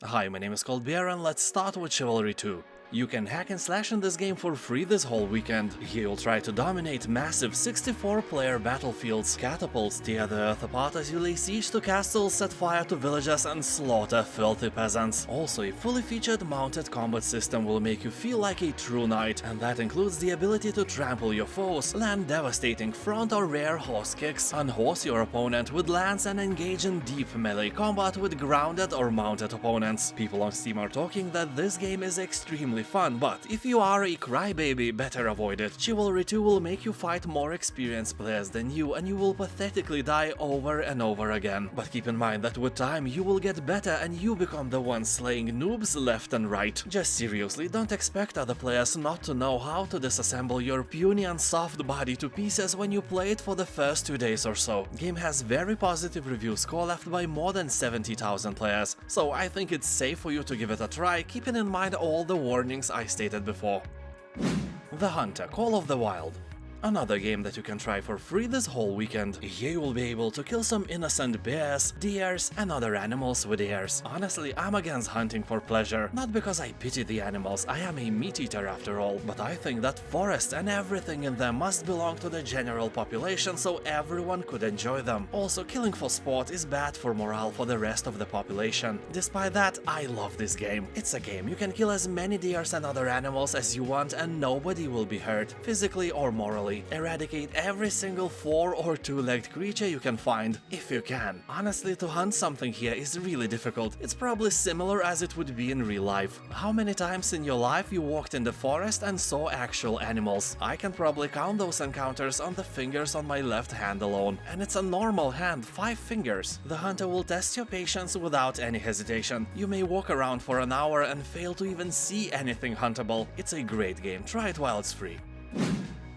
Hi, my name is Coldbeer and let's start with Chivalry 2. You can hack and slash in this game for free this whole weekend. Here you'll try to dominate massive 64-player battlefields, catapults tear the earth apart as you lay siege to castles, set fire to villages and slaughter filthy peasants. Also, a fully featured mounted combat system will make you feel like a true knight, and that includes the ability to trample your foes, land devastating front or rear horse kicks, unhorse your opponent with lance and engage in deep melee combat with grounded or mounted opponents. People on Steam are talking that this game is extremely fun, but if you are a crybaby, better avoid it. Chivalry 2 will make you fight more experienced players than you, and you will pathetically die over and over again. But keep in mind that with time you will get better and you become the one slaying noobs left and right. Just seriously, don't expect other players not to know how to disassemble your puny and soft body to pieces when you play it for the first 2 days or so. Game has very positive review score left by more than 70,000 players, so I think it's safe for you to give it a try, keeping in mind all the warnings I stated before. The Hunter, Call of the Wild. Another game that you can try for free this whole weekend. Here you will be able to kill some innocent bears, deers and other animals with ears. Honestly, I'm against hunting for pleasure. Not because I pity the animals, I am a meat eater after all, but I think that forests and everything in them must belong to the general population so everyone could enjoy them. Also, killing for sport is bad for morale for the rest of the population. Despite that, I love this game. It's a game you can kill as many deers and other animals as you want and nobody will be hurt, physically or morally. Eradicate every single 4 or 2-legged creature you can find, if you can. Honestly, to hunt something here is really difficult. It's probably similar as it would be in real life. How many times in your life you walked in the forest and saw actual animals? I can probably count those encounters on the fingers on my left hand alone. And it's a normal hand, 5 fingers. The hunter will test your patience without any hesitation. You may walk around for an hour and fail to even see anything huntable. It's a great game, try it while it's free.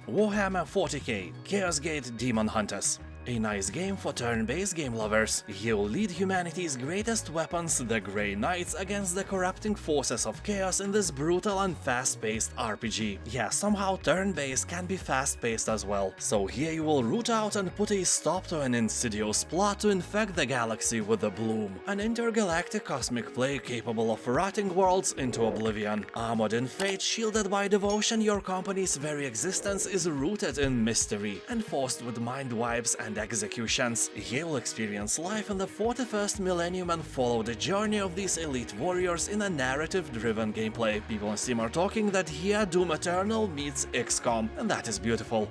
Warhammer 40k Chaos Gate Daemonhunters. A nice game for turn-based game lovers. You'll lead humanity's greatest weapons, the Grey Knights, against the corrupting forces of chaos in this brutal and fast-paced RPG. Yeah, somehow turn-based can be fast-paced as well. So here you will root out and put a stop to an insidious plot to infect the galaxy with the Bloom, an intergalactic cosmic plague capable of rotting worlds into oblivion. Armored in fate, shielded by devotion, your company's very existence is rooted in mystery, and forced with mind wipes and executions. You'll experience life in the 41st millennium and follow the journey of these elite warriors in a narrative-driven gameplay. People on Steam are talking that here Doom Eternal meets XCOM, and that is beautiful.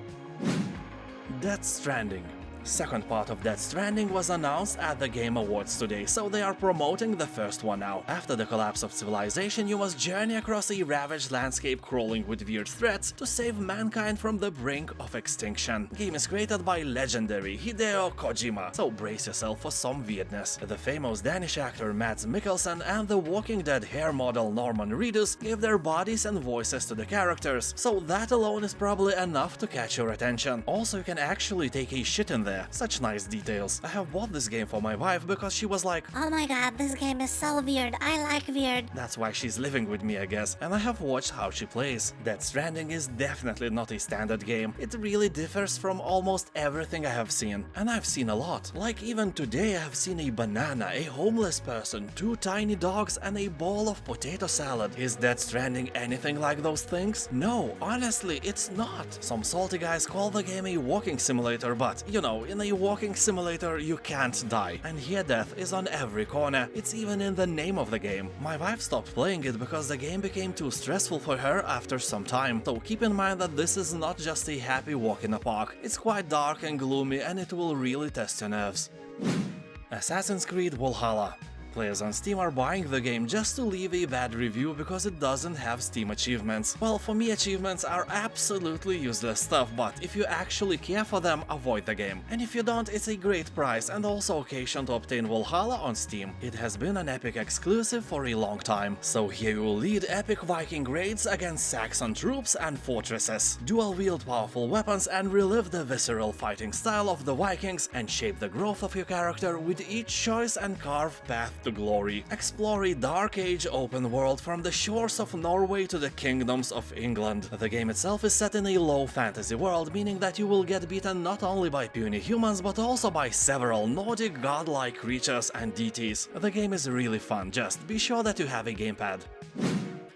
Death Stranding. Second part of Death Stranding was announced at the Game Awards today, so they are promoting the first one now. After the collapse of civilization, you must journey across a ravaged landscape crawling with weird threats to save mankind from the brink of extinction. The game is created by legendary Hideo Kojima, so brace yourself for some weirdness. The famous Danish actor Mads Mikkelsen and the Walking Dead hair model Norman Reedus gave their bodies and voices to the characters, so that alone is probably enough to catch your attention. Also, you can actually take a shit in there. Such nice details. I have bought this game for my wife because she was like, "Oh my god, this game is so weird, I like weird." That's why she's living with me, I guess, and I have watched how she plays. Death Stranding is definitely not a standard game. It really differs from almost everything I have seen, and I've seen a lot. Like even today I have seen a banana, a homeless person, 2 tiny dogs and a bowl of potato salad. Is Death Stranding anything like those things? No, honestly, it's not. Some salty guys call the game a walking simulator, but, you know, in a walking simulator you can't die, and here death is on every corner. It's even in the name of the game. My wife stopped playing it because the game became too stressful for her after some time, so keep in mind that this is not just a happy walk in a park. It's quite dark and gloomy and it will really test your nerves. Assassin's Creed Valhalla. Players on Steam are buying the game just to leave a bad review because it doesn't have Steam achievements. Well, for me achievements are absolutely useless stuff, but if you actually care for them, avoid the game. And if you don't, it's a great price and also occasion to obtain Valhalla on Steam. It has been an Epic exclusive for a long time, so here you will lead epic Viking raids against Saxon troops and fortresses, dual-wield powerful weapons and relive the visceral fighting style of the Vikings and shape the growth of your character with each choice and carved path to glory. Explore a Dark Age open world from the shores of Norway to the kingdoms of England. The game itself is set in a low fantasy world, meaning that you will get beaten not only by puny humans but also by several Nordic godlike creatures and deities. The game is really fun, just be sure that you have a gamepad.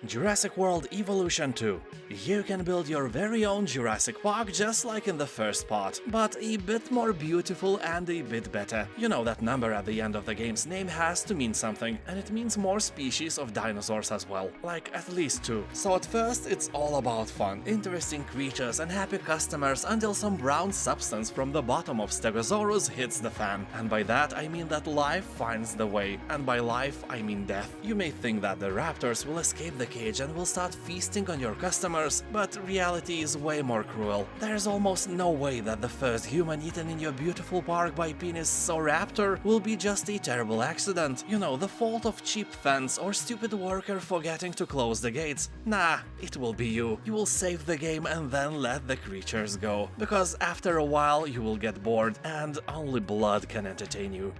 Jurassic World Evolution 2. You can build your very own Jurassic Park just like in the first part, but a bit more beautiful and a bit better. You know that number at the end of the game's name has to mean something, and it means more species of dinosaurs as well, like at least 2. So at first it's all about fun, interesting creatures and happy customers until some brown substance from the bottom of Stegosaurus hits the fan. And by that I mean that life finds the way, and by life I mean death. You may think that the raptors will escape the cage and will start feasting on your customers, but reality is way more cruel. There's almost no way that the first human eaten in your beautiful park by Raptor will be just a terrible accident. You know, the fault of cheap fence or stupid worker forgetting to close the gates. Nah, it will be you. You will save the game and then let the creatures go, because after a while you will get bored and only blood can entertain you.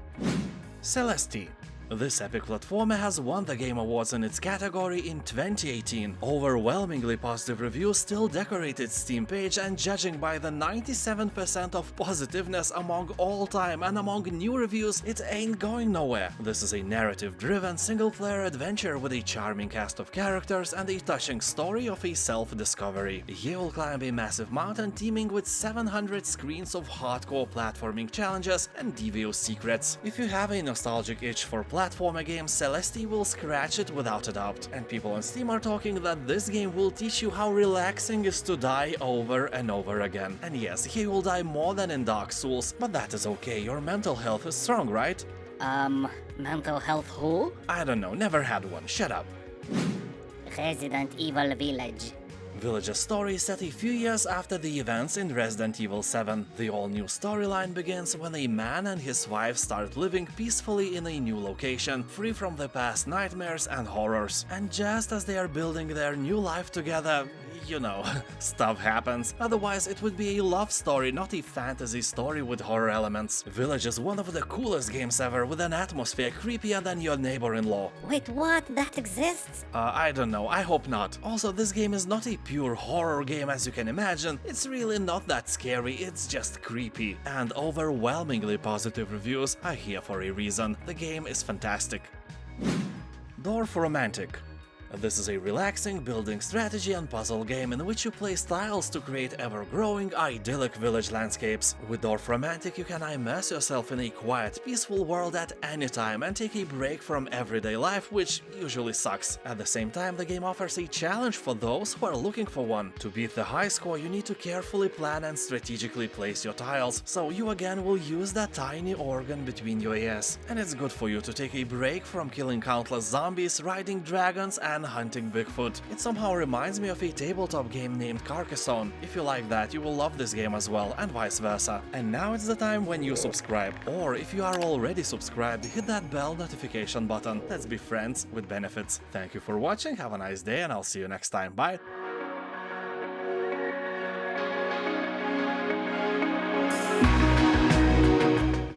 Celeste. This epic platformer has won the Game Awards in its category in 2018. Overwhelmingly positive reviews still decorate its Steam page, and judging by the 97% of positiveness among all time and among new reviews, it ain't going nowhere. This is a narrative-driven single-player adventure with a charming cast of characters and a touching story of a self-discovery. You will climb a massive mountain teeming with 700 screens of hardcore platforming challenges and devious secrets. If you have a nostalgic itch for platformer games, Celeste will scratch it without a doubt. And people on Steam are talking that this game will teach you how relaxing is to die over and over again. And yes, he will die more than in Dark Souls, but that is okay, your mental health is strong, right? Mental health who? I don't know, never had one, shut up. Resident Evil Village. Village's story is set a few years after the events in Resident Evil 7. The all-new storyline begins when a man and his wife start living peacefully in a new location, free from the past nightmares and horrors. And just as they are building their new life together, you know, stuff happens. Otherwise, it would be a love story, not a fantasy story with horror elements. Village is one of the coolest games ever, with an atmosphere creepier than your neighbor-in-law. Wait, what? That exists? I don't know, I hope not. Also, this game is not a pure horror game as you can imagine. It's really not that scary, it's just creepy. And overwhelmingly positive reviews are here for a reason. The game is fantastic. Dorfromantik. This is a relaxing building strategy and puzzle game in which you place tiles to create ever-growing, idyllic village landscapes. With Dorfromantik, you can immerse yourself in a quiet, peaceful world at any time and take a break from everyday life, which usually sucks. At the same time, the game offers a challenge for those who are looking for one. To beat the high score, you need to carefully plan and strategically place your tiles, so you again will use that tiny organ between your ears. And it's good for you to take a break from killing countless zombies, riding dragons, and hunting Bigfoot. It somehow reminds me of a tabletop game named Carcassonne. If you like that, you will love this game as well, and vice versa. And now it's the time when you subscribe. Or if you are already subscribed, hit that bell notification button. Let's be friends with benefits. Thank you for watching, have a nice day, and I'll see you next time. Bye!